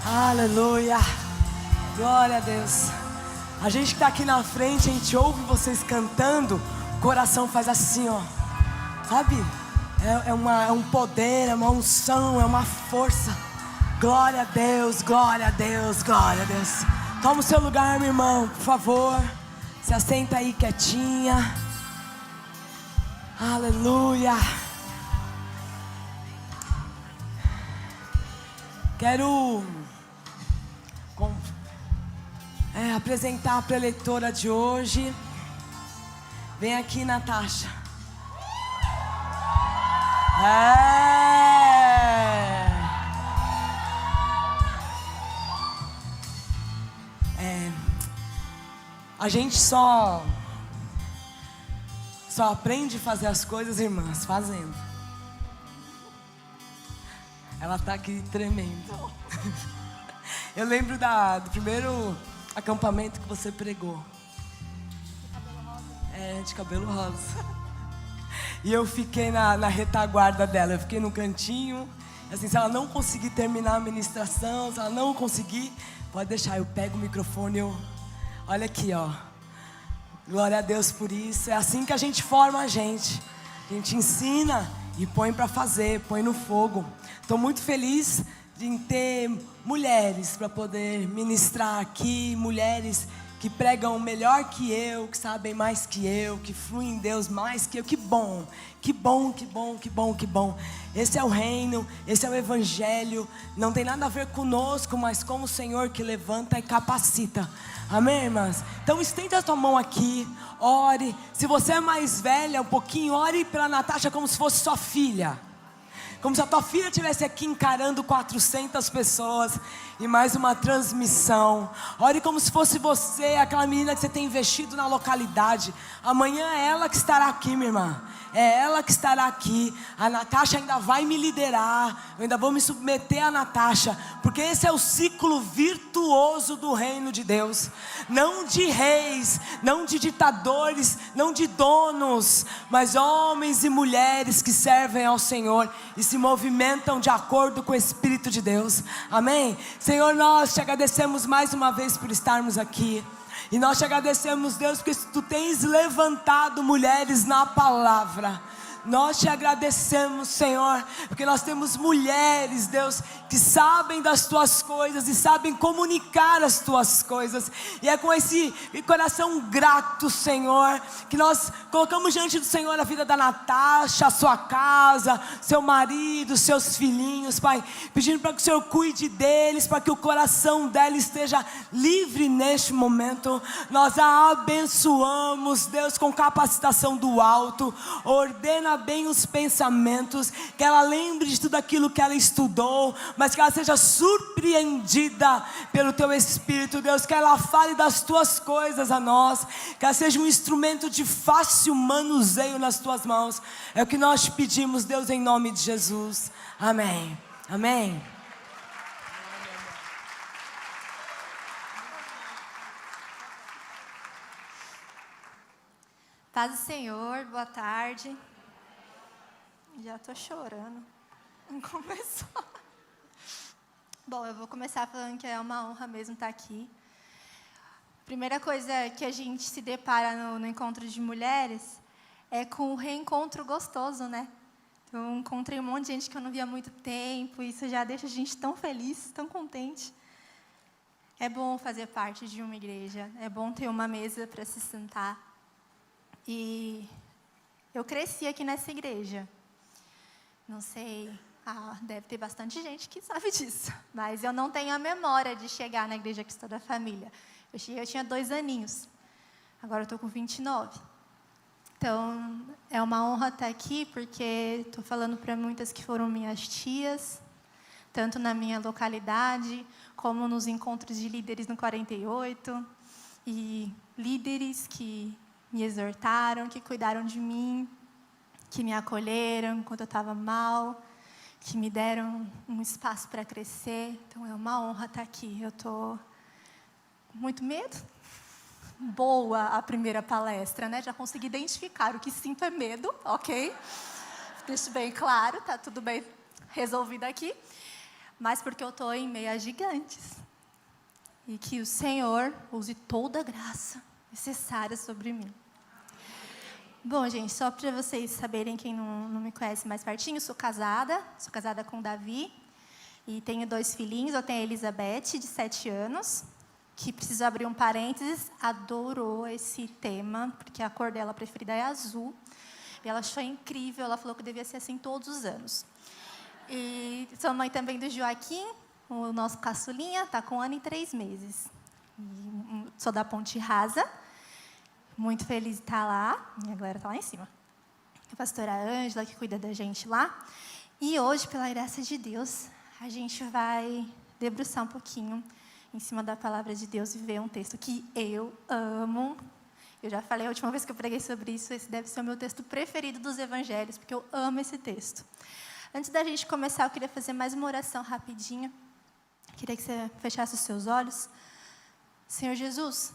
Aleluia. Glória a Deus. A gente que está aqui na frente, a gente ouve vocês cantando, o coração faz assim, ó. Sabe? É um poder, é uma unção, é uma força. Glória a Deus, glória a Deus, glória a Deus. Toma o seu lugar, meu irmão, por favor. Se assenta aí quietinha. Aleluia. Quero apresentar a preleitora de hoje. Vem aqui, Natasha. A gente só aprende a fazer as coisas, irmãs, fazendo. Ela tá aqui tremendo. Eu lembro do primeiro acampamento que você pregou. De cabelo rosa. E eu fiquei na retaguarda dela. Eu fiquei no cantinho. Assim, se ela não conseguir terminar a ministração, se ela não conseguir, pode deixar, eu pego o microfone, olha aqui, ó. Glória a Deus por isso. É assim que a gente forma a gente. A gente ensina e põe para fazer, põe no fogo. Estou muito feliz de ter mulheres para poder ministrar aqui, mulheres que pregam melhor que eu, que sabem mais que eu, que fluem em Deus mais que eu. Que bom, que bom, que bom, que bom, que bom. Esse é o reino, esse é o evangelho. Não tem nada a ver conosco, mas com o Senhor que levanta e capacita. Amém, irmãs? Então estenda a tua mão aqui, ore. Se você é mais velha um pouquinho, ore pela Natasha como se fosse sua filha. Como se a tua filha estivesse aqui encarando 400 pessoas e mais uma transmissão. Ore como se fosse você, aquela menina que você tem investido na localidade. Amanhã é ela que estará aqui, minha irmã. É ela que estará aqui. A Natasha ainda vai me liderar. Eu ainda vou me submeter a Natasha. Porque esse é o ciclo virtuoso do reino de Deus. Não de reis, não de ditadores, não de donos, mas homens e mulheres que servem ao Senhor e se movimentam de acordo com o Espírito de Deus. Amém? Senhor, nós te agradecemos mais uma vez por estarmos aqui. E nós te agradecemos, Deus, porque tu tens levantado mulheres na palavra. Nós te agradecemos, Senhor, porque nós temos mulheres, Deus, que sabem das tuas coisas e sabem comunicar as tuas coisas. E é com esse coração grato, Senhor, que nós colocamos diante do Senhor a vida da Natasha, a sua casa, seu marido, seus filhinhos, Pai, pedindo para que o Senhor cuide deles, para que o coração dela esteja livre neste momento. Nós a abençoamos, Deus, com capacitação do alto. Ordena bem os pensamentos, que ela lembre de tudo aquilo que ela estudou, mas que ela seja surpreendida pelo teu Espírito, Deus, que ela fale das tuas coisas a nós, que ela seja um instrumento de fácil manuseio nas tuas mãos. É o que nós te pedimos, Deus, em nome de Jesus. Amém. Amém. Paz do Senhor, boa tarde. Já estou chorando. Não começou. Bom, eu vou começar falando que é uma honra mesmo estar aqui. Primeira coisa que a gente se depara no encontro de mulheres é com o reencontro gostoso, né? Então, encontrei um monte de gente que eu não via há muito tempo. Isso já deixa a gente tão feliz, tão contente. É bom fazer parte de uma igreja. É bom ter uma mesa para se sentar. E eu cresci aqui nessa igreja. Não sei, deve ter bastante gente que sabe disso. Mas eu não tenho a memória de chegar na igreja cristã da família. Eu tinha 2 aninhos. Agora eu estou com 29. Então, é uma honra estar aqui, porque estou falando para muitas que foram minhas tias, tanto na minha localidade, como nos encontros de líderes no 48. E líderes que me exortaram, que cuidaram de mim, que me acolheram enquanto eu estava mal, que me deram um espaço para crescer. Então, é uma honra estar aqui. Eu estou com muito medo. Boa a primeira palestra, né? Já consegui identificar o que sinto é medo, ok? Deixo bem claro, tá tudo bem resolvido aqui. mas porque eu estou em meio a gigantes. E que o Senhor use toda a graça necessária sobre mim. Bom, gente, só para vocês saberem, quem não me conhece mais pertinho, sou casada com o Davi, e tenho 2 filhinhos. Eu tenho a Elizabeth, de 7 anos, que, preciso abrir um parênteses, adorou esse tema, porque a cor dela preferida é azul, e ela achou incrível, ela falou que devia ser assim todos os anos. E sou mãe também do Joaquim, o nosso caçulinha, está com 1 ano e 3 meses. E sou da Ponte Rasa, muito feliz de estar lá. Minha galera está lá em cima. A pastora Ângela, que cuida da gente lá. E hoje, pela graça de Deus, a gente vai debruçar um pouquinho em cima da palavra de Deus e ver um texto que eu amo. Eu já falei a última vez que eu preguei sobre isso, esse deve ser o meu texto preferido dos evangelhos, porque eu amo esse texto. Antes da gente começar, eu queria fazer mais uma oração rapidinho. Queria que você fechasse os seus olhos. Senhor Jesus,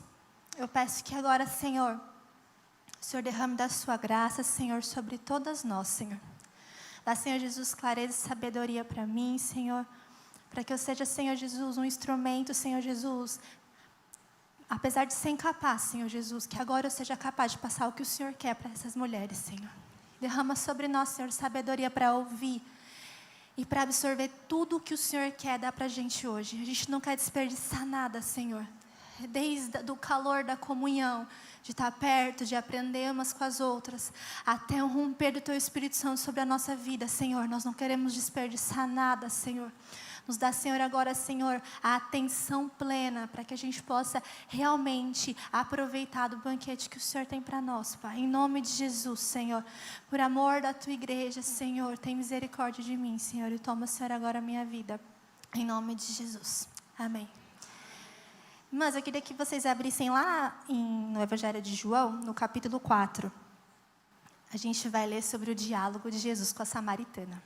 eu peço que agora, Senhor, o Senhor derrame da sua graça, Senhor, sobre todas nós, Senhor. Dá, Senhor Jesus, clareza e sabedoria para mim, Senhor, para que eu seja, Senhor Jesus, um instrumento, Senhor Jesus, apesar de ser incapaz, Senhor Jesus, que agora eu seja capaz de passar o que o Senhor quer para essas mulheres, Senhor. Derrama sobre nós, Senhor, sabedoria para ouvir e para absorver tudo o que o Senhor quer dar para a gente hoje. A gente não quer desperdiçar nada, Senhor. Desde o calor da comunhão, de estar perto, de aprender umas com as outras, até o romper do Teu Espírito Santo sobre a nossa vida, Senhor. Nós não queremos desperdiçar nada, Senhor. Nos dá, Senhor, agora, Senhor, a atenção plena para que a gente possa realmente aproveitar do banquete que o Senhor tem para nós, Pai. Em nome de Jesus, Senhor. Por amor da Tua igreja, Senhor, tem misericórdia de mim, Senhor. E toma, Senhor, agora a minha vida. Em nome de Jesus. Amém. Mas eu queria que vocês abrissem lá no Evangelho de João, no capítulo 4. A gente vai ler sobre o diálogo de Jesus com a samaritana.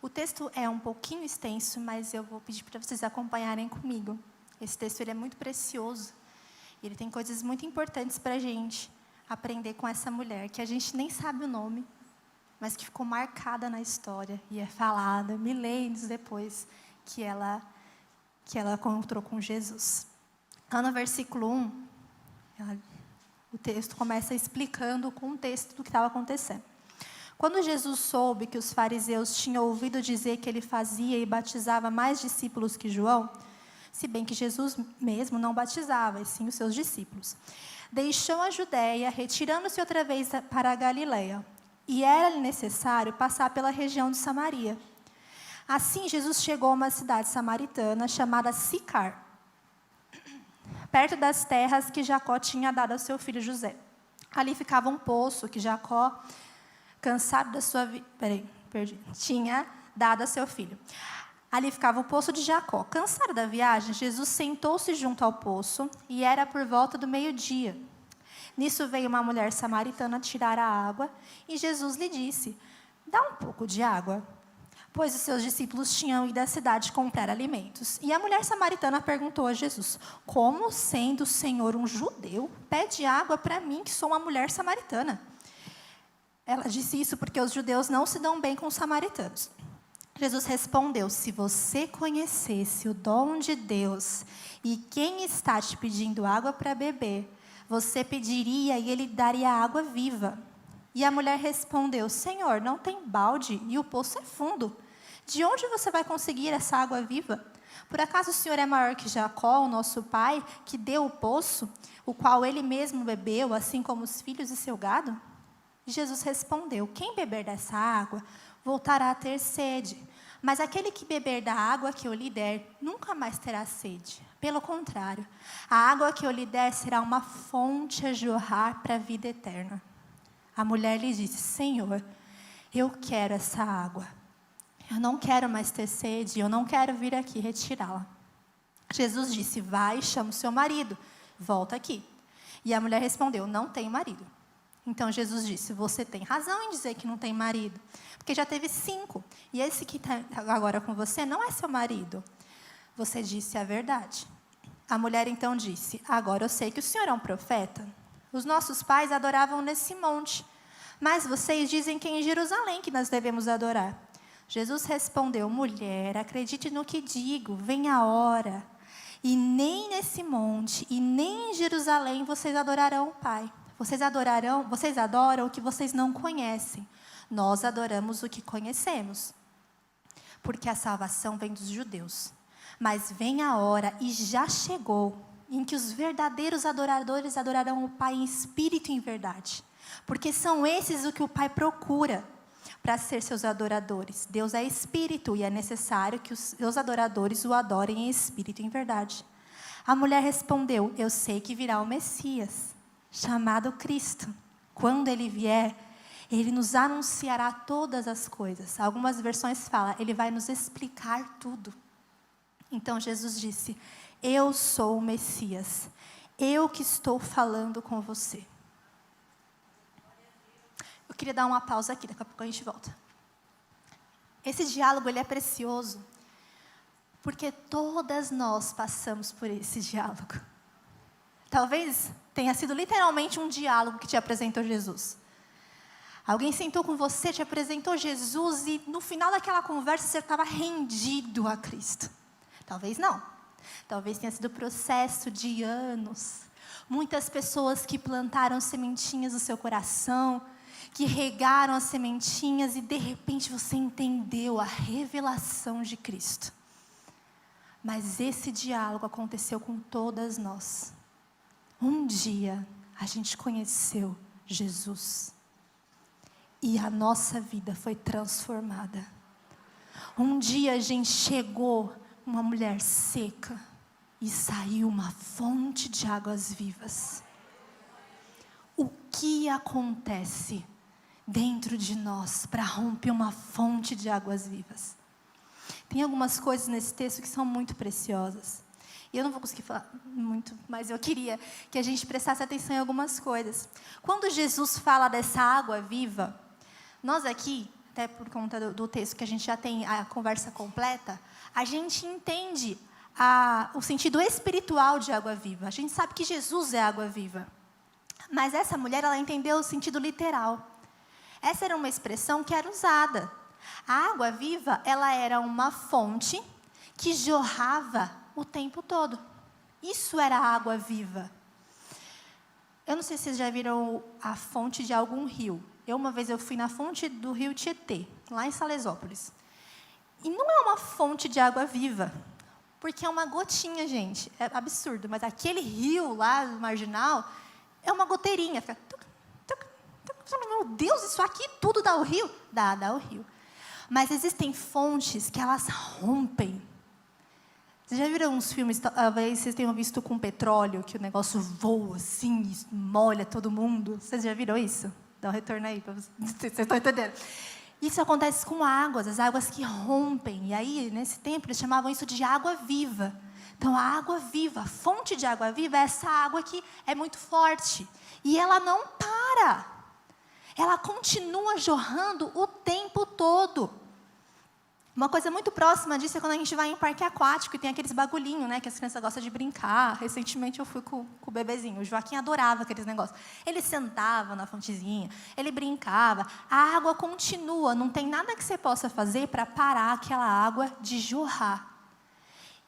O texto é um pouquinho extenso, mas eu vou pedir para vocês acompanharem comigo. Esse texto ele é muito precioso. Ele tem coisas muito importantes para a gente aprender com essa mulher, que a gente nem sabe o nome, mas que ficou marcada na história e é falada milênios depois que ela encontrou com Jesus. Lá no versículo 1, o texto começa explicando o contexto do que estava acontecendo. Quando Jesus soube que os fariseus tinham ouvido dizer que ele fazia e batizava mais discípulos que João, se bem que Jesus mesmo não batizava, e sim os seus discípulos, deixou a Judéia, retirando-se outra vez para a Galiléia, e era-lhe necessário passar pela região de Samaria. Assim, Jesus chegou a uma cidade samaritana chamada Sicar, perto das terras que Jacó tinha dado ao seu filho José. Ali ficava um poço que Jacó, cansado da sua vida, tinha dado a seu filho. Ali ficava o poço de Jacó. Cansado da viagem, Jesus sentou-se junto ao poço e era por volta do meio-dia. Nisso veio uma mulher samaritana tirar a água e Jesus lhe disse: "Dá um pouco de água", pois os seus discípulos tinham ido à cidade comprar alimentos. E a mulher samaritana perguntou a Jesus: "Como, sendo o Senhor um judeu, pede água para mim, que sou uma mulher samaritana?" Ela disse isso porque os judeus não se dão bem com os samaritanos. Jesus respondeu: "Se você conhecesse o dom de Deus e quem está te pedindo água para beber, você pediria e ele daria água viva." E a mulher respondeu: "Senhor, não tem balde e o poço é fundo. De onde você vai conseguir essa água viva? Por acaso o Senhor é maior que Jacó, o nosso pai, que deu o poço, o qual ele mesmo bebeu, assim como os filhos de seu gado?" Jesus respondeu: "Quem beber dessa água voltará a ter sede, mas aquele que beber da água que eu lhe der nunca mais terá sede. Pelo contrário, a água que eu lhe der será uma fonte a jorrar para a vida eterna." A mulher lhe disse: "Senhor, eu quero essa água. Eu não quero mais ter sede, eu não quero vir aqui retirá-la." Jesus disse: "Vai, chama o seu marido, volta aqui." E a mulher respondeu: "Não tenho marido." Então Jesus disse: "Você tem razão em dizer que não tem marido, porque já teve 5, e esse que está agora com você não é seu marido. Você disse a verdade." A mulher então disse: "Agora eu sei que o Senhor é um profeta. Os nossos pais adoravam nesse monte, mas vocês dizem que é em Jerusalém que nós devemos adorar." Jesus respondeu: mulher, acredite no que digo, vem a hora. E nem nesse monte, e nem em Jerusalém vocês adorarão o Pai. Vocês adoram o que vocês não conhecem. Nós adoramos o que conhecemos. Porque a salvação vem dos judeus. Mas vem a hora, e já chegou, em que os verdadeiros adoradores adorarão o Pai em espírito e em verdade. Porque são esses o que o Pai procura para ser seus adoradores. Deus é espírito e é necessário que os seus adoradores o adorem em espírito e em verdade. A mulher respondeu: eu sei que virá o Messias, chamado Cristo. Quando ele vier, ele nos anunciará todas as coisas. Algumas versões falam: ele vai nos explicar tudo. Então Jesus disse: eu sou o Messias, eu que estou falando com você. Eu queria dar uma pausa aqui, daqui a pouco a gente volta. Esse diálogo, ele é precioso, porque todas nós passamos por esse diálogo. Talvez tenha sido literalmente um diálogo que te apresentou Jesus. Alguém sentou com você, te apresentou Jesus e no final daquela conversa você estava rendido a Cristo. Talvez não. Talvez tenha sido processo de anos. Muitas pessoas que plantaram sementinhas no seu coração, que regaram as sementinhas e de repente você entendeu a revelação de Cristo. Mas esse diálogo aconteceu com todas nós. Um dia a gente conheceu Jesus e a nossa vida foi transformada. Um dia a gente chegou uma mulher seca e saiu uma fonte de águas vivas. O que acontece dentro de nós para romper uma fonte de águas vivas? Tem algumas coisas nesse texto que são muito preciosas. E eu não vou conseguir falar muito, mas eu queria que a gente prestasse atenção em algumas coisas. Quando Jesus fala dessa água viva, nós aqui, até por conta do texto que a gente já tem a conversa completa, a gente entende o sentido espiritual de água viva. A gente sabe que Jesus é água viva. Mas essa mulher, ela entendeu o sentido literal. Essa era uma expressão que era usada. A água viva, ela era uma fonte que jorrava o tempo todo. Isso era a água viva. Eu não sei se vocês já viram a fonte de algum rio. Uma vez eu fui na fonte do rio Tietê, lá em Salesópolis. E não é uma fonte de água viva, porque é uma gotinha, gente. É absurdo, mas aquele rio lá, marginal, é uma goteirinha. Fica... Meu Deus, isso aqui tudo dá o rio? Dá o rio. Mas existem fontes que elas rompem. Vocês já viram uns filmes, talvez vocês tenham visto com petróleo, que o negócio voa assim, molha todo mundo? Vocês já viram isso? Dá um retorno aí, para vocês estão entendendo. Isso acontece com águas, as águas que rompem. E aí, nesse tempo, eles chamavam isso de água viva. Então, a água viva, a fonte de água viva é essa água que é muito forte. E ela não para. Ela continua jorrando o tempo todo. Uma coisa muito próxima disso é quando a gente vai em parque aquático e tem aqueles bagulhinhos, né, que as crianças gostam de brincar. Recentemente eu fui com o bebezinho. O Joaquim adorava aqueles negócios. Ele sentava na fontezinha, ele brincava. A água continua, não tem nada que você possa fazer para parar aquela água de jorrar.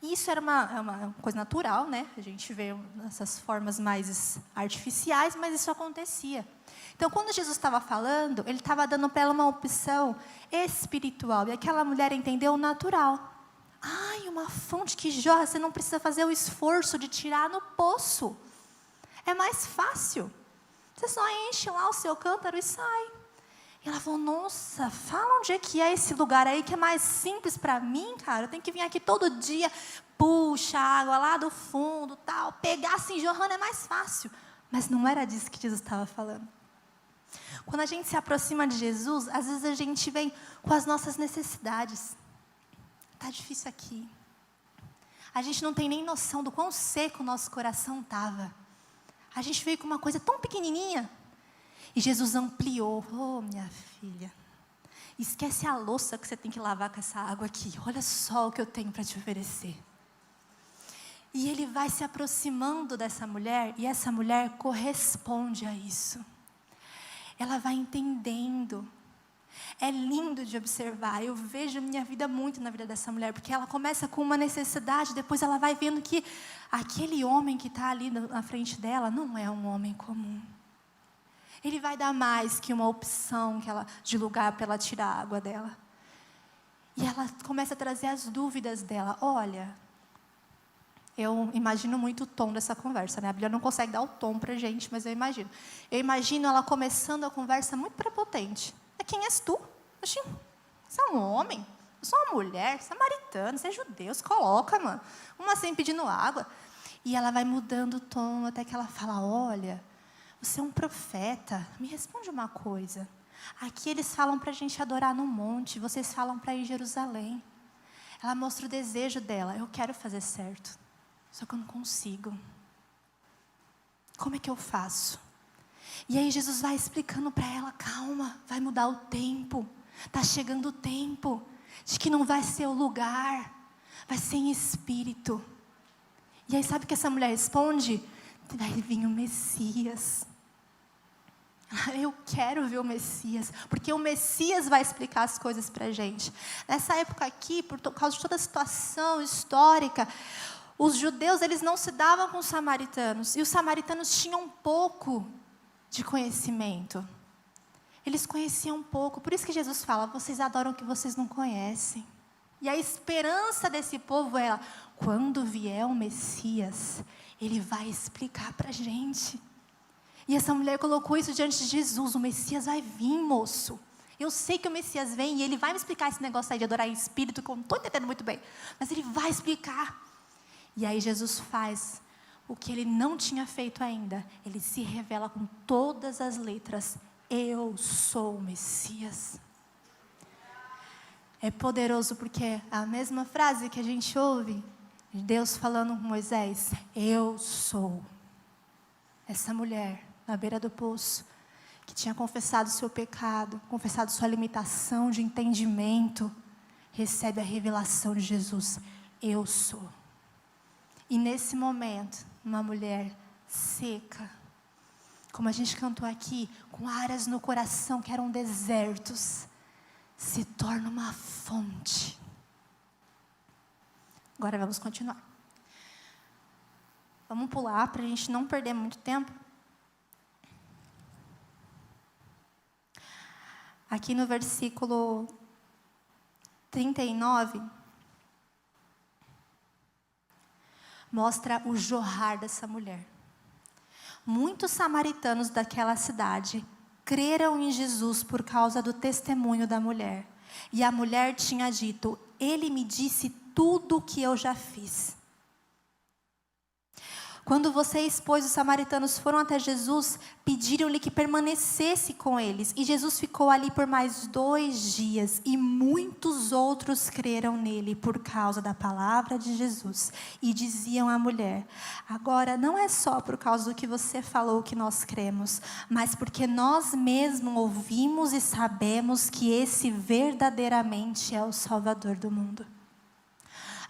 Isso era uma coisa natural, né? A gente vê essas formas mais artificiais, mas isso acontecia. Então, quando Jesus estava falando, ele estava dando para ela uma opção espiritual. E aquela mulher entendeu o natural. Ai, uma fonte que jorra, você não precisa fazer o esforço de tirar no poço. É mais fácil. Você só enche lá o seu cântaro e sai. E ela falou, nossa, fala onde é que é esse lugar aí que é mais simples para mim, cara. Eu tenho que vir aqui todo dia, puxa a água lá do fundo, tal. Pegar assim, jorrando é mais fácil. Mas não era disso que Jesus estava falando. Quando a gente se aproxima de Jesus, às vezes a gente vem com as nossas necessidades. Está difícil aqui. A gente não tem nem noção do quão seco o nosso coração estava. A gente veio com uma coisa tão pequenininha. E Jesus ampliou. Oh, minha filha, esquece a louça que você tem que lavar com essa água aqui. Olha só o que eu tenho para te oferecer. E ele vai se aproximando dessa mulher, e essa mulher corresponde a isso. Ela vai entendendo É lindo de observar. Eu vejo minha vida muito na vida dessa mulher, porque ela começa com uma necessidade, depois ela vai vendo que aquele homem que está ali na frente dela não é um homem comum. Ele vai dar mais que uma opção de lugar para ela tirar a água dela. E ela começa a trazer as dúvidas dela. Olha, eu imagino muito o tom dessa conversa, né? A Bíblia não consegue dar o tom para a gente, mas eu imagino. Eu imagino ela começando a conversa muito prepotente. Quem és tu? Oxi, você é um homem? Eu sou uma mulher, samaritana, você é judeu, se coloca, mano. Uma assim pedindo água. E ela vai mudando o tom até que ela fala, olha, você é um profeta, me responde uma coisa. Aqui eles falam para a gente adorar no monte, vocês falam para ir em Jerusalém. Ela mostra o desejo dela, eu quero fazer certo, só que eu não consigo. Como é que eu faço? E aí Jesus vai explicando para ela, calma, vai mudar o tempo. Está chegando o tempo de que não vai ser o lugar, vai ser em espírito. E aí sabe o que essa mulher responde? Vai vir o Messias. Eu quero ver o Messias, porque o Messias vai explicar as coisas para a gente. Nessa época aqui, por causa de toda a situação histórica, os judeus eles não se davam com os samaritanos. E os samaritanos tinham pouco de conhecimento. Eles conheciam pouco. Por isso que Jesus fala, vocês adoram o que vocês não conhecem. E a esperança desse povo é, quando vier o Messias, ele vai explicar para a gente. E essa mulher colocou isso diante de Jesus, o Messias vai vir, moço. Eu sei que o Messias vem e ele vai me explicar esse negócio aí de adorar em espírito, que eu não estou entendendo muito bem. Mas ele vai explicar. E aí Jesus faz o que ele não tinha feito ainda. Ele se revela com todas as letras. Eu sou o Messias. É poderoso porque a mesma frase que a gente ouve, Deus falando com Moisés, eu sou. Essa mulher na beira do poço, que tinha confessado seu pecado, confessado sua limitação de entendimento, recebe a revelação de Jesus, eu sou. E nesse momento, uma mulher seca, como a gente cantou aqui, com áreas no coração que eram desertos, se torna uma fonte. Agora vamos continuar. Vamos pular para a gente não perder muito tempo. Aqui no versículo 39, mostra o jorrar dessa mulher. Muitos samaritanos daquela cidade creram em Jesus por causa do testemunho da mulher. E a mulher tinha dito, ele me disse tudo o que eu já fiz. Quando vocês, pois, os samaritanos foram até Jesus, pediram-lhe que permanecesse com eles. E Jesus ficou ali por mais 2 dias. E muitos outros creram nele por causa da palavra de Jesus. E diziam à mulher, agora não é só por causa do que você falou que nós cremos, mas porque nós mesmos ouvimos e sabemos que esse verdadeiramente é o Salvador do mundo.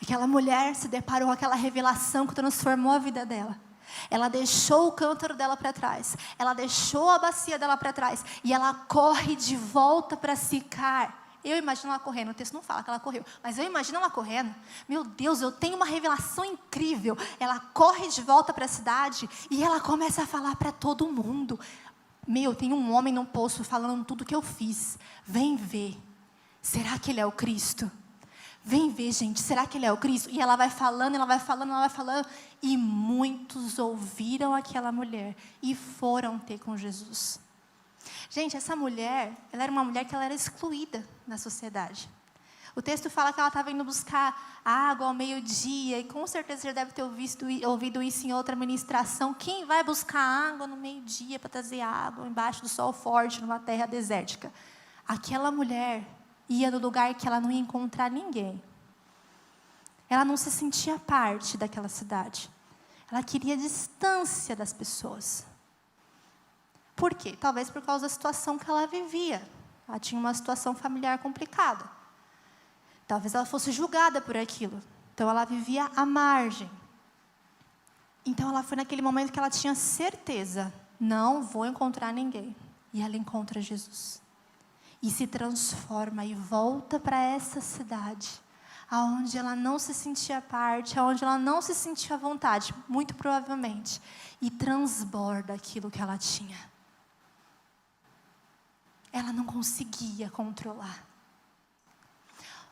Aquela mulher se deparou com aquela revelação que transformou a vida dela. Ela deixou o cântaro dela para trás. Ela deixou a bacia dela para trás. E ela corre de volta para Sicar. Eu imagino ela correndo. O texto não fala que ela correu. Mas eu imagino ela correndo. Meu Deus, eu tenho uma revelação incrível. Ela corre de volta para a cidade. E ela começa a falar para todo mundo. Tem um homem no poço falando tudo que eu fiz. Vem ver. Será que ele é o Cristo? Vem ver, gente, será que ele é o Cristo? E ela vai falando, ela vai falando, ela vai falando. E muitos ouviram aquela mulher e foram ter com Jesus. Gente, essa mulher, ela era uma mulher que ela era excluída na sociedade. O texto fala que ela estava indo buscar água ao meio-dia. E com certeza já deve ter ouvido isso em outra ministração. Quem vai buscar água no meio-dia para trazer água embaixo do sol forte, numa terra desértica? Aquela mulher ia no lugar que ela não ia encontrar ninguém. Ela não se sentia parte daquela cidade. Ela queria distância das pessoas. Por quê? Talvez por causa da situação que ela vivia. Ela tinha uma situação familiar complicada. Talvez ela fosse julgada por aquilo. Então ela vivia à margem. Então ela foi naquele momento que ela tinha certeza, não vou encontrar ninguém. E ela encontra Jesus. e se transforma e volta para essa cidade, aonde ela não se sentia parte, aonde ela não se sentia à vontade, muito provavelmente, e transborda aquilo que ela tinha. Ela não conseguia controlar.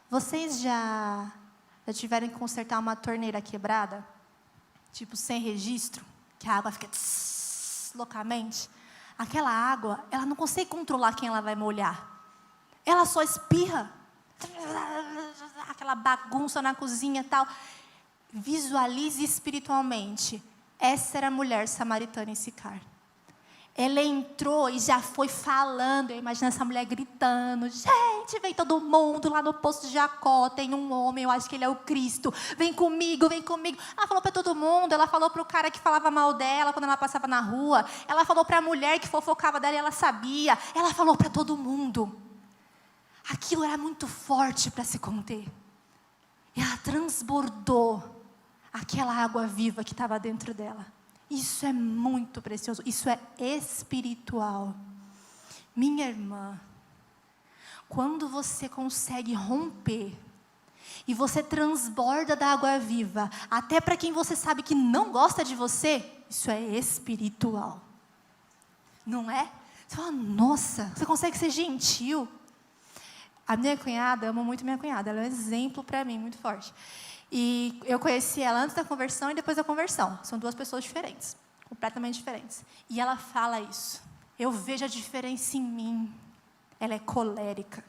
Vocês já tiveram que consertar uma torneira quebrada? Tipo, sem registro? Que a água fica loucamente? Aquela água, ela não consegue controlar quem ela vai molhar. Ela só espirra. Aquela bagunça na cozinha e tal. Visualize espiritualmente. Essa era a mulher samaritana em Sicar. Ela entrou e já foi falando. Eu imagino essa mulher gritando: gente, vem todo mundo lá no poço de Jacó. Tem um homem, eu acho que ele é o Cristo. Vem comigo, vem comigo. Ela falou para todo mundo. Ela falou para o cara que falava mal dela quando ela passava na rua. Ela falou para a mulher que fofocava dela e ela sabia. Ela falou para todo mundo. Aquilo era muito forte para se conter. E ela transbordou aquela água viva que estava dentro dela. Isso é muito precioso, isso é espiritual. Minha irmã, quando você consegue romper e você transborda da água viva, até para quem você sabe que não gosta de você, isso é espiritual. Não é? Você fala, nossa, você consegue ser gentil. A minha cunhada, eu amo muito minha cunhada, ela é um exemplo para mim, muito forte. E eu conheci ela antes da conversão e depois da conversão. São duas pessoas diferentes, completamente diferentes. E ela fala isso. Eu vejo a diferença em mim. Ela é colérica.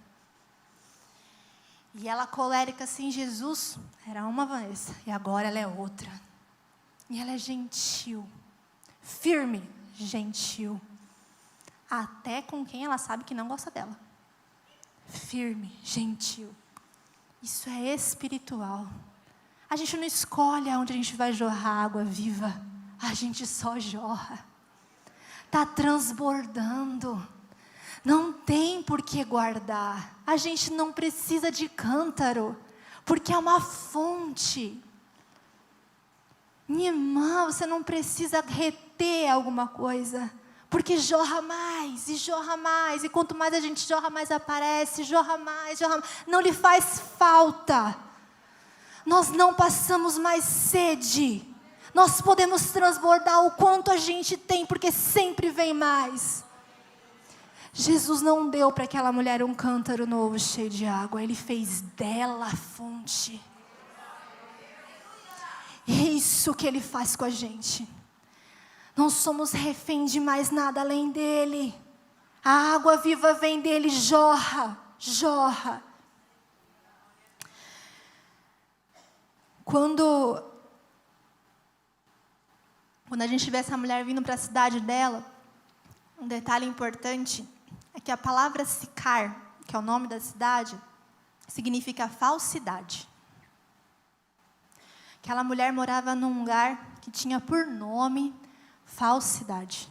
E ela colérica assim, Jesus, era uma Vanessa. E agora ela é outra. E ela é gentil. Firme, gentil. Até com quem ela sabe que não gosta dela. Firme, gentil. Isso é espiritual. A gente não escolhe aonde a gente vai jorrar água viva. A gente só jorra. Está transbordando. Não tem por que guardar. A gente não precisa de cântaro. Porque é uma fonte. Minha irmã, você não precisa reter alguma coisa. Porque jorra mais e jorra mais. E quanto mais a gente jorra, mais aparece. Jorra mais, jorra mais. Não lhe faz falta. Nós não passamos mais sede. Nós podemos transbordar o quanto a gente tem, porque sempre vem mais. Jesus não deu para aquela mulher um cântaro novo cheio de água. Ele fez dela a fonte. É isso que Ele faz com a gente. Não somos refém de mais nada além dEle. A água viva vem dEle, jorra, jorra. Quando a gente vê essa mulher vindo para a cidade dela, um detalhe importante é que a palavra Sicar, que é o nome da cidade, significa falsidade. Aquela mulher morava num lugar que tinha por nome falsidade.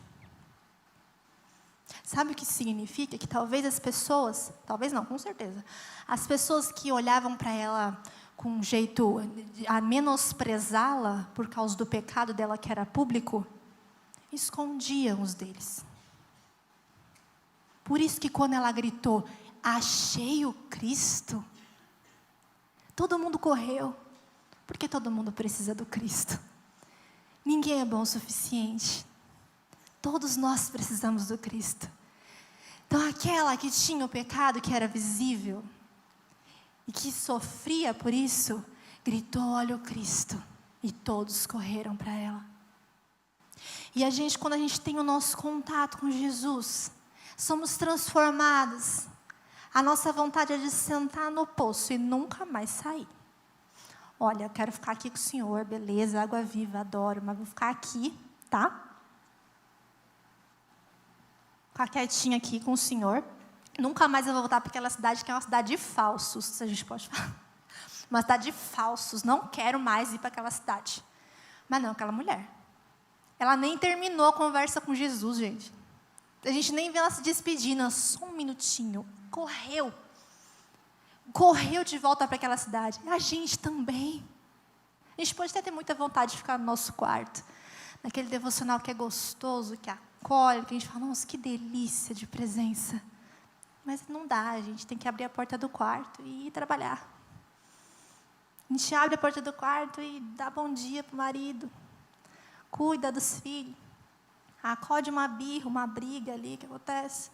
Sabe o que isso significa? Que talvez as pessoas, talvez não, com certeza, as pessoas que olhavam para ela com um jeito a menosprezá-la por causa do pecado dela que era público, escondiam os deles. Por isso que quando ela gritou, achei o Cristo, todo mundo correu, porque todo mundo precisa do Cristo. Ninguém é bom o suficiente. Todos nós precisamos do Cristo. Então aquela que tinha o pecado que era visível, e que sofria por isso, gritou, olha o Cristo. E todos correram para ela. E a gente, quando a gente tem o nosso contato com Jesus, somos transformados. A nossa vontade é de sentar no poço e nunca mais sair. Olha, eu quero ficar aqui com o Senhor, beleza, água viva, adoro, mas vou ficar aqui, tá? Ficar quietinha aqui com o Senhor. Nunca mais eu vou voltar para aquela cidade que é uma cidade de falsos, se a gente pode falar. Uma cidade de falsos, não quero mais ir para aquela cidade. Mas não, aquela mulher. Ela nem terminou a conversa com Jesus, gente. A gente nem vê ela se despedindo, só um minutinho. Correu. Correu de volta para aquela cidade. A gente também. A gente pode até ter muita vontade de ficar no nosso quarto. Naquele devocional que é gostoso, que acolhe, que a gente fala, nossa, que delícia de presença. mas não dá, a gente tem que abrir a porta do quarto e ir trabalhar. A gente abre a porta do quarto e dá bom dia para o marido, cuida dos filhos, acode uma birra, uma briga ali que acontece,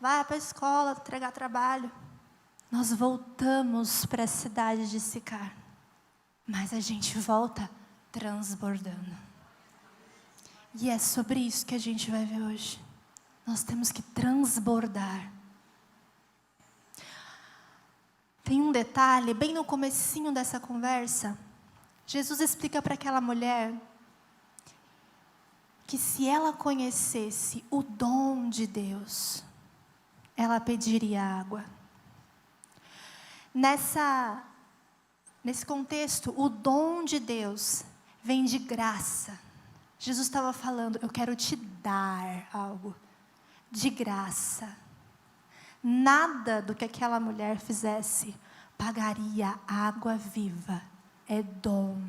vai para a escola entregar trabalho. Nós voltamos para a cidade de Sicar, mas a gente volta transbordando. E é sobre isso que a gente vai ver hoje. Nós temos que transbordar. Tem um detalhe, bem no comecinho dessa conversa, Jesus explica para aquela mulher que se ela conhecesse o dom de Deus, ela pediria água. Nesse contexto, o dom de Deus vem de graça. Jesus estava falando, eu quero te dar algo de graça. Nada do que aquela mulher fizesse pagaria água viva. É dom.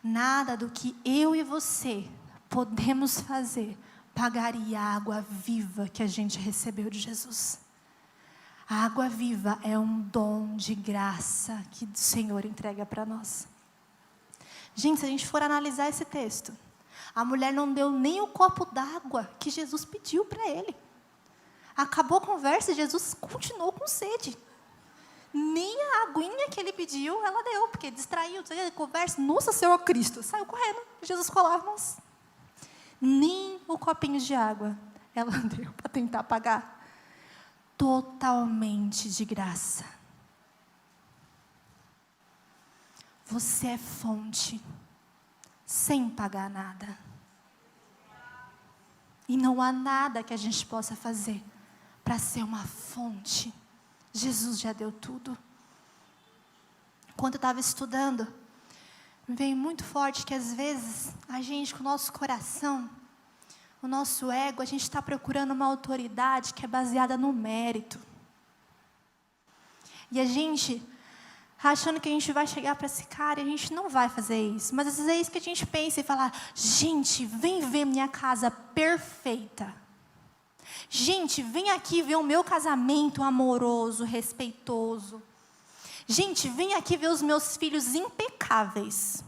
Nada do que eu e você podemos fazer pagaria a água viva que a gente recebeu de Jesus. A água viva é um dom de graça que o Senhor entrega para nós. Gente, se a gente for analisar esse texto, a mulher não deu nem o copo d'água que Jesus pediu para ele. Acabou a conversa e Jesus continuou com sede. Nem a aguinha que ele pediu, ela deu, porque distraiu, conversa, nossa, Senhor Cristo, saiu correndo. Jesus ficou lá, nossa. Nem o copinho de água ela deu para tentar pagar. Totalmente de graça. Você é fonte, sem pagar nada. E não há nada que a gente possa fazer para ser uma fonte. Jesus já deu tudo. Quando eu estava estudando, me veio muito forte que às vezes a gente, com o nosso coração, o nosso ego, a gente está procurando uma autoridade que é baseada no mérito. E a gente, achando que a gente vai chegar para esse cara, e a gente não vai fazer isso. Mas às vezes é isso que a gente pensa e fala, gente, vem ver minha casa perfeita. Gente, vem aqui ver o meu casamento amoroso, respeitoso. Gente, vem aqui ver os meus filhos impecáveis.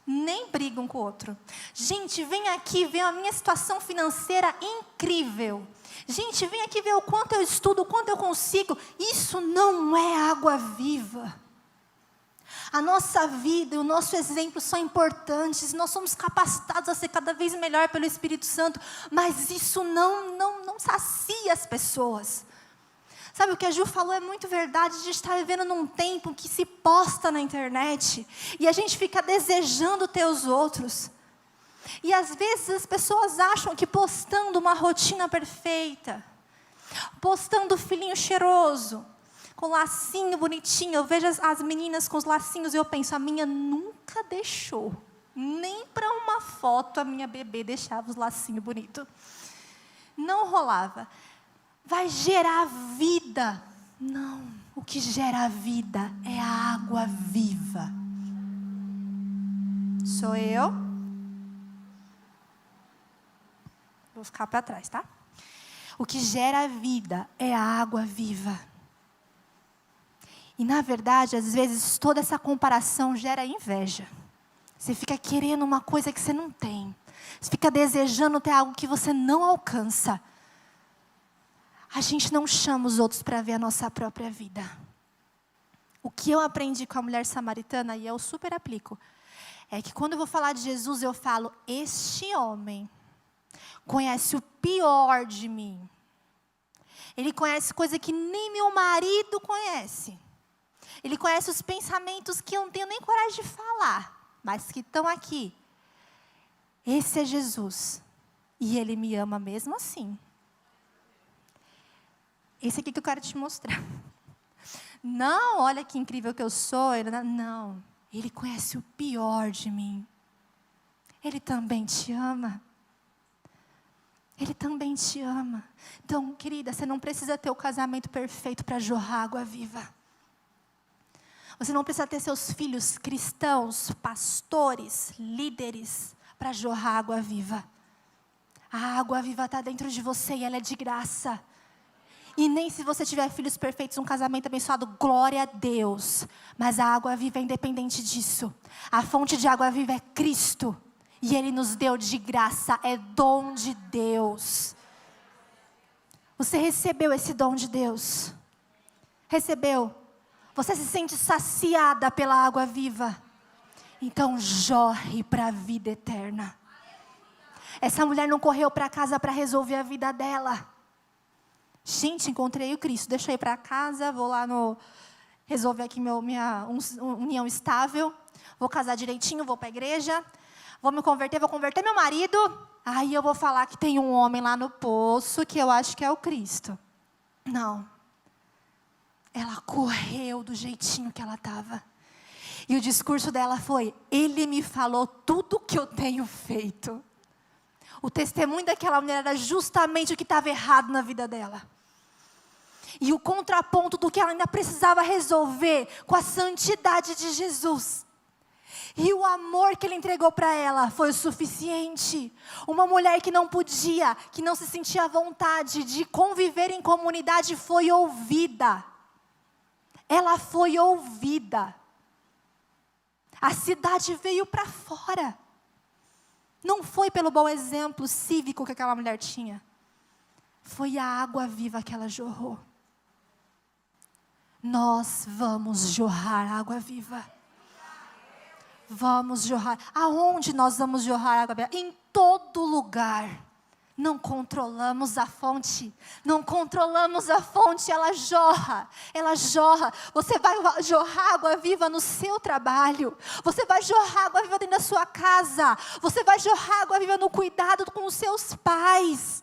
Nem brigam com o outro. Gente, vem aqui ver a minha situação financeira incrível. Gente, vem aqui ver o quanto eu estudo, o quanto eu consigo. Isso não é água viva. A nossa vida e o nosso exemplo são importantes. Nós somos capacitados a ser cada vez melhor pelo Espírito Santo. Mas isso não sacia as pessoas. Sabe, o que a Ju falou é muito verdade. A gente está vivendo num tempo que se posta na internet. E a gente fica desejando ter os outros. E às vezes as pessoas acham que postando uma rotina perfeita, postando o filhinho cheiroso, com lacinho bonitinho, eu vejo as meninas com os lacinhos e eu penso, a minha nunca deixou. Nem para uma foto a minha bebê deixava os lacinhos bonitos. Não rolava. Vai gerar vida. Não, o que gera vida é a água viva. Sou eu. Vou ficar para trás, tá? O que gera vida é a água viva. E na verdade, às vezes, toda essa comparação gera inveja. Você fica querendo uma coisa que você não tem. Você fica desejando ter algo que você não alcança. A gente não chama os outros para ver a nossa própria vida. O que eu aprendi com a mulher samaritana, e eu super aplico, é que quando eu vou falar de Jesus, eu falo, este homem conhece o pior de mim. Ele conhece coisa que nem meu marido conhece. Ele conhece os pensamentos que eu não tenho nem coragem de falar, mas que estão aqui. Esse é Jesus. E Ele me ama mesmo assim. Esse aqui que eu quero te mostrar. Não, olha que incrível que eu sou. Não, Ele conhece o pior de mim. Ele também te ama. Ele também te ama. Então, querida, você não precisa ter o casamento perfeito para jorrar água viva. Você não precisa ter seus filhos cristãos, pastores, líderes, para jorrar água viva. A água viva está dentro de você e ela é de graça. E nem se você tiver filhos perfeitos, um casamento abençoado, glória a Deus. Mas a água viva é independente disso. A fonte de água viva é Cristo. E Ele nos deu de graça, é dom de Deus. Você recebeu esse dom de Deus? Recebeu? Você se sente saciada pela água viva? Então jorre para a vida eterna. Essa mulher não correu para casa para resolver a vida dela. Gente, encontrei o Cristo, deixa eu ir para casa, vou lá resolver aqui minha união estável, vou casar direitinho, vou para a igreja, vou converter meu marido, aí eu vou falar que tem um homem lá no poço que eu acho que é o Cristo. Não. Ela correu do jeitinho que ela estava. E o discurso dela foi: Ele me falou tudo o que eu tenho feito. O testemunho daquela mulher era justamente o que estava errado na vida dela. E o contraponto do que ela ainda precisava resolver com a santidade de Jesus. E o amor que Ele entregou para ela foi o suficiente. Uma mulher que não podia, que não se sentia à vontade de conviver em comunidade, foi ouvida. Ela foi ouvida. A cidade veio para fora. Não foi pelo bom exemplo cívico que aquela mulher tinha. Foi a água viva que ela jorrou. Nós vamos jorrar água viva. Vamos jorrar. Aonde nós vamos jorrar água viva? Em todo lugar. Não controlamos a fonte. Não controlamos a fonte, ela jorra. Ela jorra. Você vai jorrar água viva no seu trabalho. Você vai jorrar água viva dentro da sua casa. Você vai jorrar água viva no cuidado com os seus pais.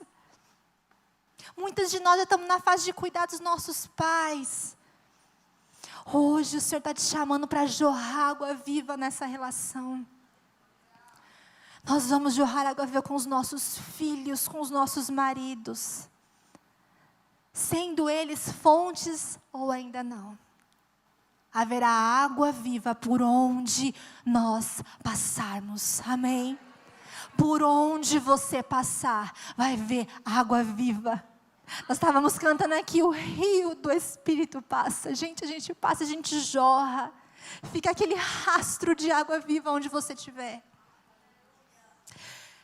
Muitas de nós já estamos na fase de cuidar dos nossos pais. Hoje o Senhor está te chamando para jorrar água viva nessa relação. Nós vamos jorrar água viva com os nossos filhos, com os nossos maridos. Sendo eles fontes ou ainda não. Haverá água viva por onde nós passarmos. Amém? Por onde você passar, vai ver água viva. Nós estávamos cantando aqui, o rio do Espírito passa. Gente, a gente passa, a gente jorra. Fica aquele rastro de água viva onde você estiver.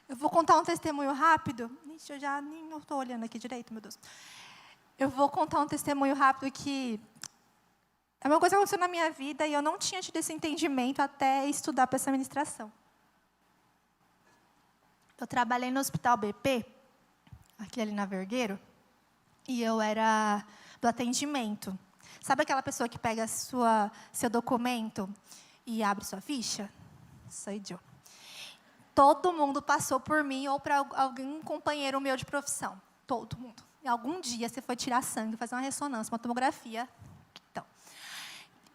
Eu vou contar um testemunho rápido. Ixi, eu já nem estou olhando aqui direito, meu Deus. Eu vou contar um testemunho rápido que é uma coisa que aconteceu na minha vida e eu não tinha tido esse entendimento até estudar para essa ministração. Eu trabalhei no Hospital BP, aqui ali na Vergueiro, e eu era do atendimento. Sabe aquela pessoa que pega seu documento e abre sua ficha? Sou eu. Todo mundo passou por mim ou para algum companheiro meu de profissão. Todo mundo. E algum dia você foi tirar sangue, fazer uma ressonância, uma tomografia. Então.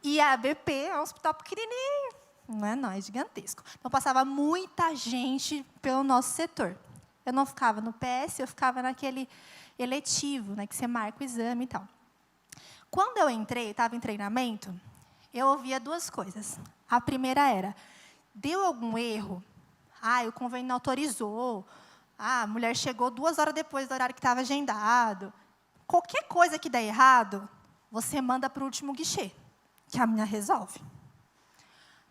E a BP é um hospital pequenininho. Não é, não, é gigantesco. Então passava muita gente pelo nosso setor. Eu não ficava no PS, eu ficava naquele eletivo, né, que você marca o exame e tal. Quando eu entrei, estava em treinamento, eu ouvia duas coisas. A primeira era: deu algum erro? O convênio não autorizou. A mulher chegou 2 horas depois do horário que estava agendado. Qualquer coisa que der errado, você manda para o último guichê, que a minha resolve.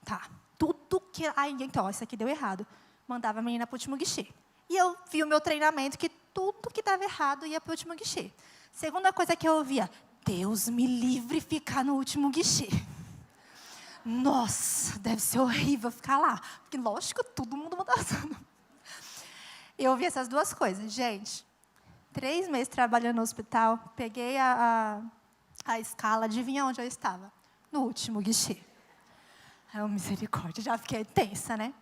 Tá. Tudo que... então, isso aqui deu errado. Mandava a menina para o último guichê. E eu vi o meu treinamento que tudo que dava errado ia para o último guichê. Segunda coisa que eu ouvia: Deus me livre ficar no último guichê. Nossa, deve ser horrível ficar lá. Porque, lógico, todo mundo manda. Eu ouvi essas duas coisas. Gente, 3 meses trabalhando no hospital, peguei a escala, adivinha onde eu estava? No último guichê. Misericórdia, já fiquei tensa, né?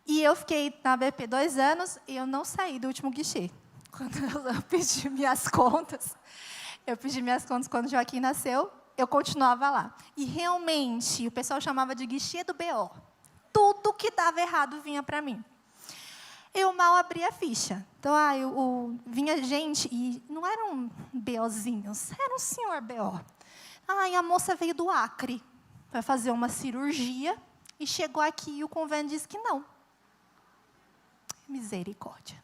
E eu fiquei na BP 2 anos e eu não saí do último guichê. Quando eu pedi minhas contas, quando o Joaquim nasceu, eu continuava lá. E realmente, o pessoal chamava de guichê do BO. Tudo que dava errado vinha para mim. Eu mal abria a ficha. Então, vinha gente, e não eram BOzinhos, era um senhor BO. E a moça veio do Acre para fazer uma cirurgia e chegou aqui e o convênio disse que não. Misericórdia.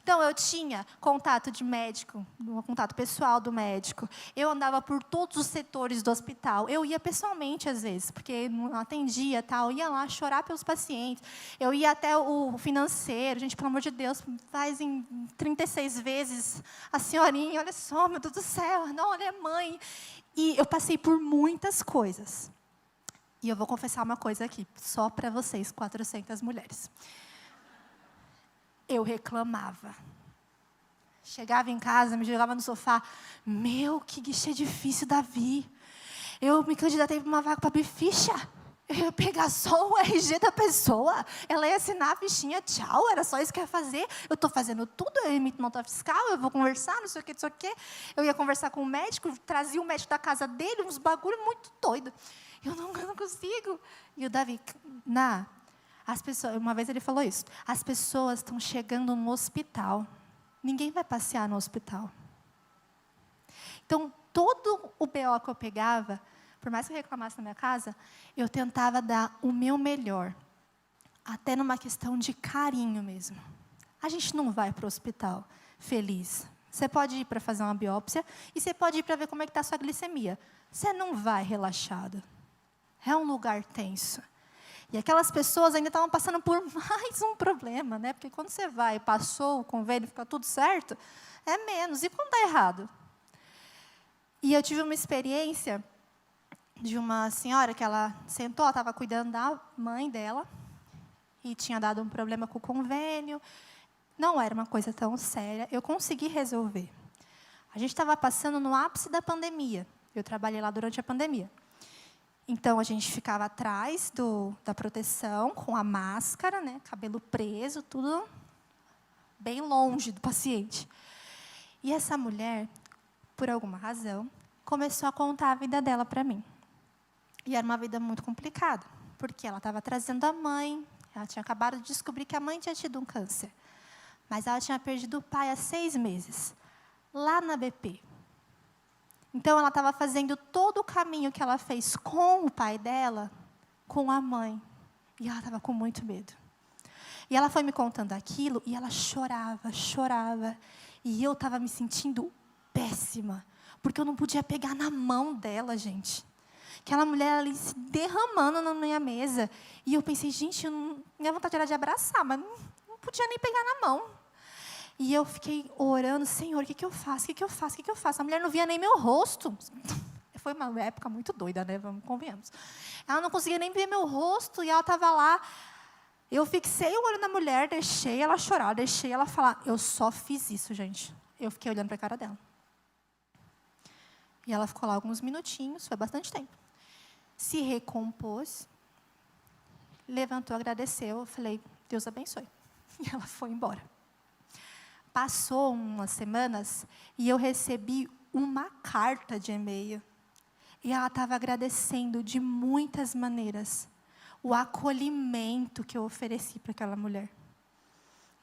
Então, eu tinha contato de médico, contato pessoal do médico. Eu andava por todos os setores do hospital. Eu ia pessoalmente, às vezes, porque não atendia, tal. Eu ia lá chorar pelos pacientes. Eu ia até o financeiro. Gente, pelo amor de Deus, faz em 36 vezes a senhorinha. Olha só, meu Deus do céu. Não, olha a mãe. E eu passei por muitas coisas. E eu vou confessar uma coisa aqui, só para vocês, 400 mulheres. Eu reclamava. Chegava em casa, me jogava no sofá. Meu, que guichê difícil, Davi. Eu me candidatei para uma vaga para abrir ficha. Eu ia pegar só o RG da pessoa. Ela ia assinar a fichinha, tchau. Era só isso que eu ia fazer. Eu estou fazendo tudo, eu emito nota fiscal, eu vou conversar, não sei o que, não sei o que. Eu ia conversar com o médico, trazia o médico da casa dele, uns bagulho muito doido. Eu não consigo. E o Davi, as pessoas, uma vez ele falou isso, as pessoas estão chegando no hospital. Ninguém vai passear no hospital. Então, todo o BO que eu pegava, por mais que eu reclamasse na minha casa, eu tentava dar o meu melhor. Até numa questão de carinho mesmo. A gente não vai para o hospital feliz. Você pode ir para fazer uma biópsia e você pode ir para ver como é que está a sua glicemia. Você não vai relaxado. É um lugar tenso. E aquelas pessoas ainda estavam passando por mais um problema, né? Porque quando você vai, passou o convênio, fica tudo certo, é menos. E quando está errado? E eu tive uma experiência de uma senhora que ela sentou, ela estava cuidando da mãe dela, e tinha dado um problema com o convênio. Não era uma coisa tão séria, eu consegui resolver. A gente estava passando no ápice da pandemia. Eu trabalhei lá durante a pandemia. Então, a gente ficava atrás da proteção, com a máscara, né, cabelo preso, tudo bem longe do paciente. E essa mulher, por alguma razão, começou a contar a vida dela para mim. E era uma vida muito complicada, porque ela estava trazendo a mãe, ela tinha acabado de descobrir que a mãe tinha tido um câncer. Mas ela tinha perdido o pai há 6 meses, lá na BP. Então, ela estava fazendo todo o caminho que ela fez com o pai dela, com a mãe. E ela estava com muito medo. E ela foi me contando aquilo, e ela chorava, chorava. E eu estava me sentindo péssima, porque eu não podia pegar na mão dela, gente. Aquela mulher ali se derramando na minha mesa. E eu pensei, gente, minha vontade era de abraçar, mas não podia nem pegar na mão. E eu fiquei orando, Senhor, o que eu faço? O que eu faço? O que eu faço? A mulher não via nem meu rosto. Foi uma época muito doida, né? Convenhamos. Ela não conseguia nem ver meu rosto, e ela estava lá. Eu fixei o olho na mulher, deixei ela chorar, deixei ela falar. Eu só fiz isso, gente. Eu fiquei olhando para a cara dela. E ela ficou lá alguns minutinhos, foi bastante tempo. Se recompôs, levantou, agradeceu. Eu falei, Deus abençoe. E ela foi embora. Passou umas semanas e eu recebi uma carta de e-mail. E ela estava agradecendo de muitas maneiras o acolhimento que eu ofereci para aquela mulher.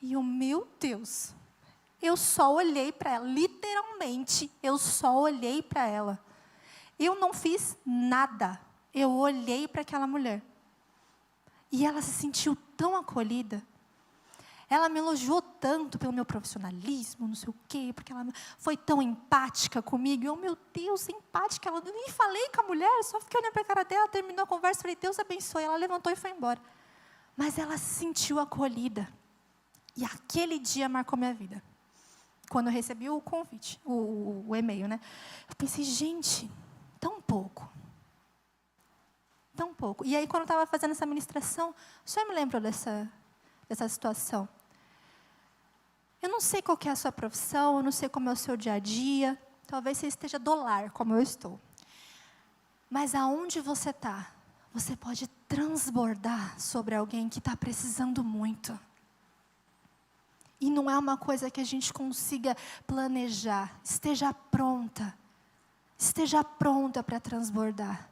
E eu, meu Deus, eu só olhei para ela, literalmente, eu só olhei para ela. Eu não fiz nada, eu olhei para aquela mulher. E ela se sentiu tão acolhida. Ela me elogiou tanto pelo meu profissionalismo, não sei o quê, porque ela foi tão empática comigo. Eu, meu Deus, empática. Eu nem falei com a mulher, só fiquei olhando para a cara dela, terminou a conversa, falei, Deus abençoe. Ela levantou e foi embora. Mas ela se sentiu acolhida. E aquele dia marcou minha vida. Quando eu recebi o convite, o e-mail, né? Eu pensei, gente, tão pouco. Tão pouco. E aí, quando eu estava fazendo essa ministração, o senhor me lembrou dessa situação. Eu não sei qual que é a sua profissão, eu não sei como é o seu dia a dia, talvez você esteja do lar, como eu estou. Mas aonde você está, você pode transbordar sobre alguém que está precisando muito. E não é uma coisa que a gente consiga planejar. Esteja pronta para transbordar.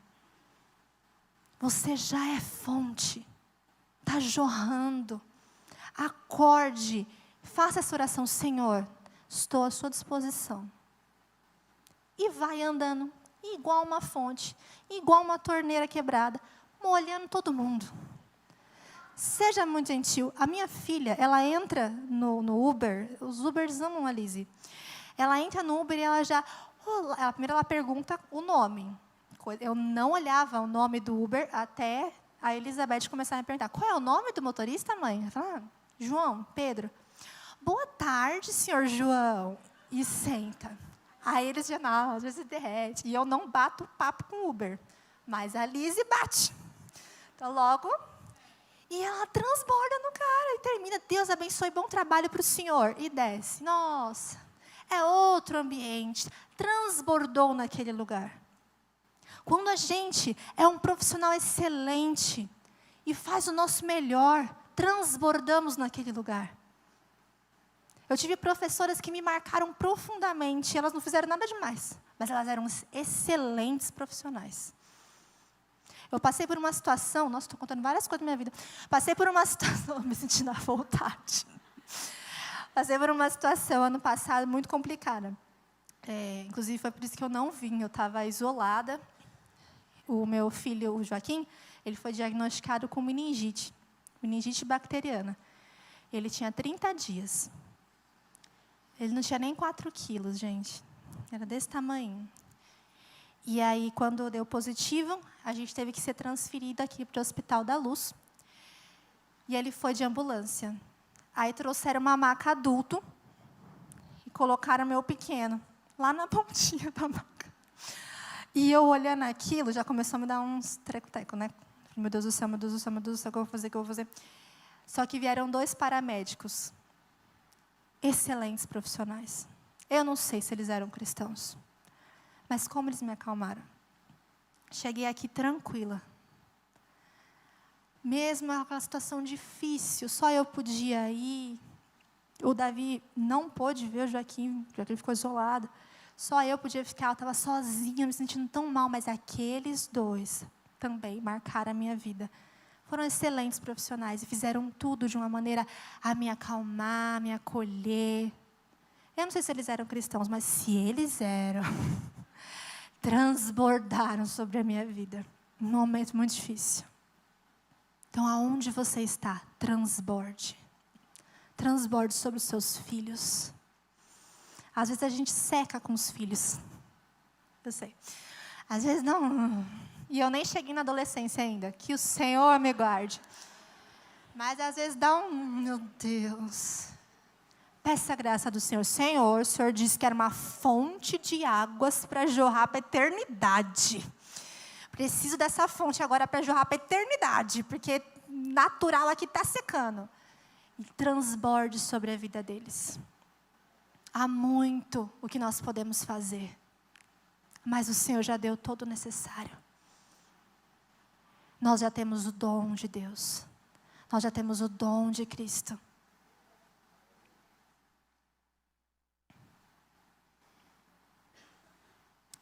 Você já é fonte, está jorrando. Acorde, faça essa oração, Senhor, estou à sua disposição. E vai andando, igual uma fonte, igual uma torneira quebrada, molhando todo mundo. Seja muito gentil. A minha filha, ela entra no Uber, os Ubers amam a Lizzie. Ela entra no Uber e ela já... primeiro ela pergunta o nome. Eu não olhava o nome do Uber até a Elizabeth começar a me perguntar: qual é o nome do motorista, mãe? Ela fala: João, Pedro. Boa tarde, senhor João. E senta. Aí eles já, não, às vezes se derrete. E eu não bato papo com o Uber. Mas a Lizzie bate. Então, logo... E ela transborda no cara e termina: Deus abençoe, bom trabalho para o senhor. E desce. Nossa, é outro ambiente. Transbordou naquele lugar. Quando a gente é um profissional excelente e faz o nosso melhor, transbordamos naquele lugar. Eu tive professoras que me marcaram profundamente. Elas não fizeram nada demais, mas elas eram excelentes profissionais. Eu passei por uma situação... Nossa, estou contando várias coisas da minha vida. Passei por uma situação... me sentindo à vontade. Passei por uma situação, ano passado, muito complicada. Inclusive, foi por isso que eu não vim. Eu estava isolada. O meu filho, o Joaquim, ele foi diagnosticado com meningite bacteriana. Ele tinha 30 dias. Ele não tinha nem 4 quilos, gente. Era desse tamanho. E aí, quando deu positivo, a gente teve que ser transferido aqui para o Hospital da Luz. E ele foi de ambulância. Aí trouxeram uma maca adulto e colocaram meu pequeno lá na pontinha da maca. E eu olhando aquilo, já começou a me dar uns treco-teco, né? Meu Deus do céu, meu Deus do céu, meu Deus do céu, o que eu vou fazer, o que eu vou fazer? Só que vieram 2 paramédicos, excelentes profissionais. Eu não sei se eles eram cristãos, mas como eles me acalmaram. Cheguei aqui tranquila. Mesmo aquela situação difícil, só eu podia ir. O Davi não pôde ver o Joaquim ficou isolado. Só eu podia ficar, eu estava sozinha, me sentindo tão mal, mas aqueles 2 também marcaram a minha vida. Foram excelentes profissionais e fizeram tudo de uma maneira a me acalmar, a me acolher. Eu não sei se eles eram cristãos, mas se eles eram, transbordaram sobre a minha vida. Um momento muito difícil. Então, aonde você está, transborde. Transborde sobre os seus filhos. Às vezes a gente seca com os filhos. Eu sei. Às vezes não. E eu nem cheguei na adolescência ainda. Que o Senhor me guarde. Mas às vezes dá meu Deus. Peça a graça do Senhor. Senhor, o Senhor disse que era uma fonte de águas para jorrar para a eternidade. Preciso dessa fonte agora para jorrar para a eternidade. Porque natural aqui está secando. E transborde sobre a vida deles. Há muito o que nós podemos fazer. Mas o Senhor já deu todo o necessário. Nós já temos o dom de Deus. Nós já temos o dom de Cristo.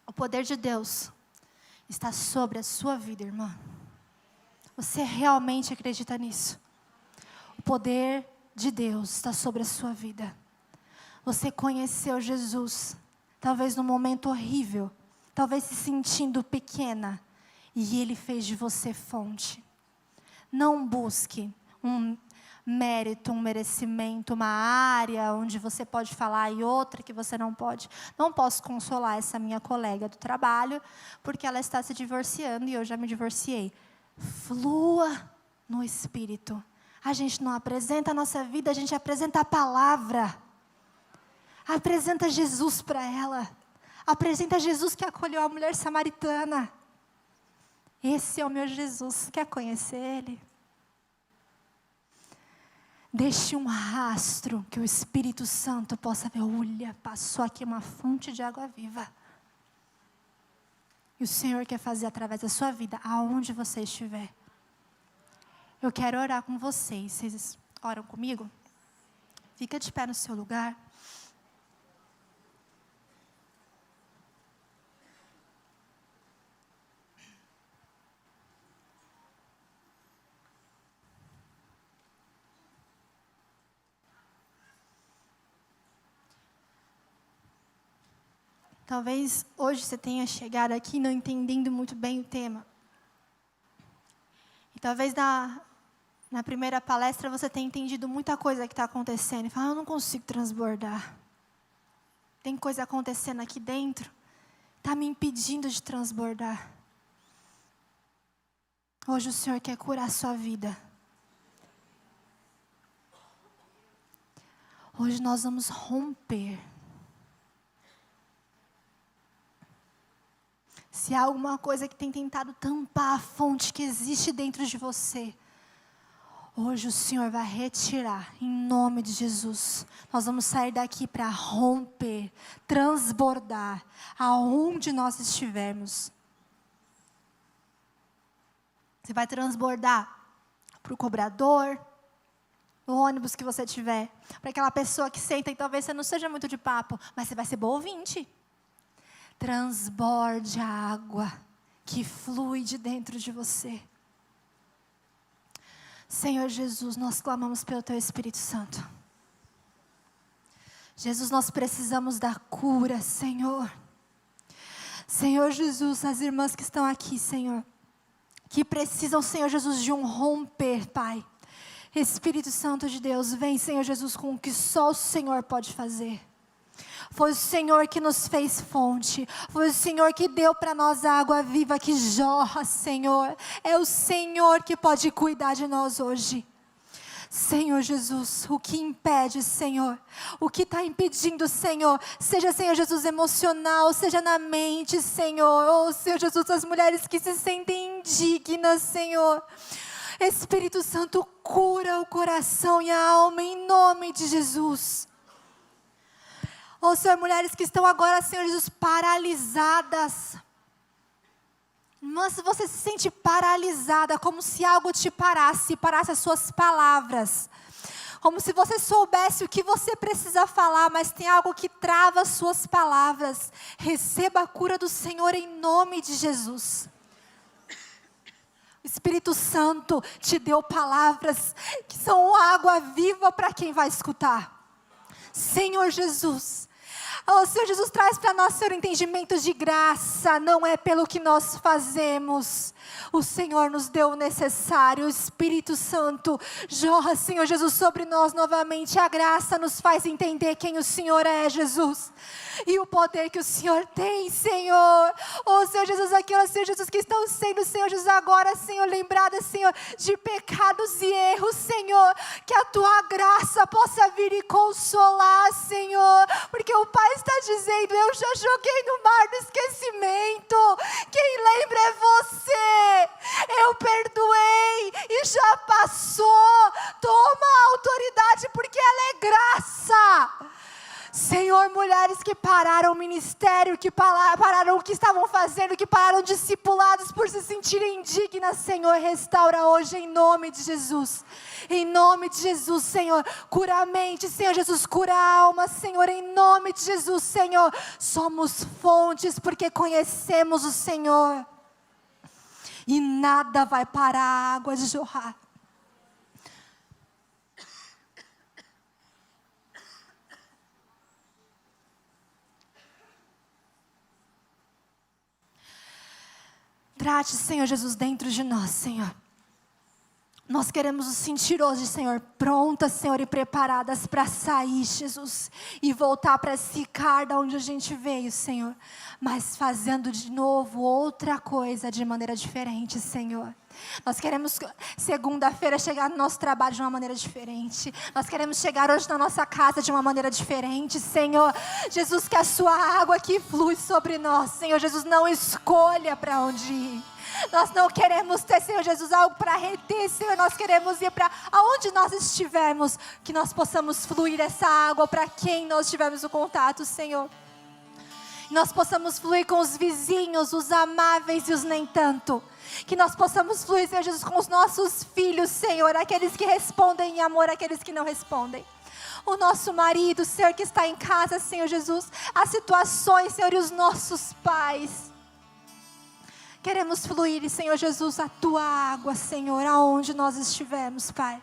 O poder de Deus está sobre a sua vida, irmã. Você realmente acredita nisso? O poder de Deus está sobre a sua vida. Você conheceu Jesus, talvez num momento horrível, talvez se sentindo pequena, e Ele fez de você fonte. Não busque um mérito, um merecimento, uma área onde você pode falar e outra que você não pode. Não posso consolar essa minha colega do trabalho, porque ela está se divorciando e eu já me divorciei. Flua no Espírito. A gente não apresenta a nossa vida, a gente apresenta a palavra. Apresenta Jesus para ela. Apresenta Jesus que acolheu a mulher samaritana. Esse é o meu Jesus. Quer conhecer Ele? Deixe um rastro que o Espírito Santo possa ver. Olha, passou aqui uma fonte de água viva. E o Senhor quer fazer através da sua vida, aonde você estiver. Eu quero orar com vocês. Vocês oram comigo? Fica de pé no seu lugar. Talvez hoje você tenha chegado aqui não entendendo muito bem o tema. E talvez Na primeira palestra você tem entendido muita coisa que está acontecendo. E fala, eu não consigo transbordar. Tem coisa acontecendo aqui dentro. Está me impedindo de transbordar. Hoje o Senhor quer curar a sua vida. Hoje nós vamos romper. Se há alguma coisa que tem tentado tampar a fonte que existe dentro de você, hoje o Senhor vai retirar, em nome de Jesus. Nós vamos sair daqui para romper, transbordar, aonde nós estivermos. Você vai transbordar para o cobrador, no ônibus que você tiver, para aquela pessoa que senta e talvez você não seja muito de papo, mas você vai ser boa ouvinte. Transborde a água que flui de dentro de você. Senhor Jesus, nós clamamos pelo Teu Espírito Santo. Jesus, nós precisamos da cura, Senhor. Senhor Jesus, as irmãs que estão aqui, Senhor, que precisam, Senhor Jesus, de um romper, Pai. Espírito Santo de Deus, vem, Senhor Jesus, com o que só o Senhor pode fazer. Foi o Senhor que nos fez fonte. Foi o Senhor que deu para nós a água viva que jorra, Senhor. É o Senhor que pode cuidar de nós hoje. Senhor Jesus, o que impede, Senhor, o que está impedindo, Senhor, seja, Senhor Jesus, emocional, seja na mente, Senhor, ou, Senhor Jesus, as mulheres que se sentem indignas, Senhor. Espírito Santo, cura o coração e a alma em nome de Jesus. Ou, Senhor, mulheres que estão agora, Senhor Jesus, paralisadas. Mas se você se sente paralisada, como se algo te parasse as suas palavras. Como se você soubesse o que você precisa falar, mas tem algo que trava as suas palavras. Receba a cura do Senhor em nome de Jesus. O Espírito Santo te deu palavras que são água viva para quem vai escutar. Senhor Jesus. O Senhor Jesus traz para nós, Senhor, entendimento de graça, não é pelo que nós fazemos. O Senhor nos deu o necessário, o Espírito Santo jorra, Senhor Jesus, sobre nós novamente. A graça nos faz entender quem o Senhor é, Jesus. E o poder que o Senhor tem, Senhor. Oh, Senhor Jesus, aquelas, Senhor Jesus, que estão sendo, Senhor Jesus, agora, Senhor, lembradas, Senhor, de pecados e erros, Senhor. Que a Tua graça possa vir e consolar, Senhor. Porque o Pai está dizendo, eu já joguei no mar do esquecimento. Quem lembra é você. Eu perdoei e já passou. Toma a autoridade porque ela é graça. Senhor, mulheres que pararam o ministério, que pararam o que estavam fazendo, que pararam discipulados por se sentirem indignas, Senhor, restaura hoje em nome de Jesus. Em nome de Jesus, Senhor, cura a mente, Senhor Jesus, cura a alma, Senhor, em nome de Jesus, Senhor. Somos fontes porque conhecemos o Senhor. E nada vai parar a água de jorrar. Trate, Senhor Jesus, dentro de nós, Senhor. Nós queremos nos sentir hoje, Senhor, prontas, Senhor, e preparadas para sair, Jesus, e voltar para ficar da onde a gente veio, Senhor, mas fazendo de novo outra coisa de maneira diferente, Senhor. Nós queremos segunda-feira chegar no nosso trabalho de uma maneira diferente. Nós queremos chegar hoje na nossa casa de uma maneira diferente, Senhor. Jesus, que a sua água aqui flui sobre nós, Senhor. Jesus, não escolha para onde ir. Nós não queremos ter, Senhor Jesus, algo para reter, Senhor. Nós queremos ir para aonde nós estivermos, que nós possamos fluir essa água para quem nós tivermos o contato, Senhor. Nós possamos fluir com os vizinhos, os amáveis e os nem tanto. Que nós possamos fluir, Senhor Jesus, com os nossos filhos, Senhor. Aqueles que respondem em amor, aqueles que não respondem. O nosso marido, Senhor, que está em casa, Senhor Jesus. As situações, Senhor, e os nossos pais. Queremos fluir, Senhor Jesus, a Tua água, Senhor, aonde nós estivermos, Pai.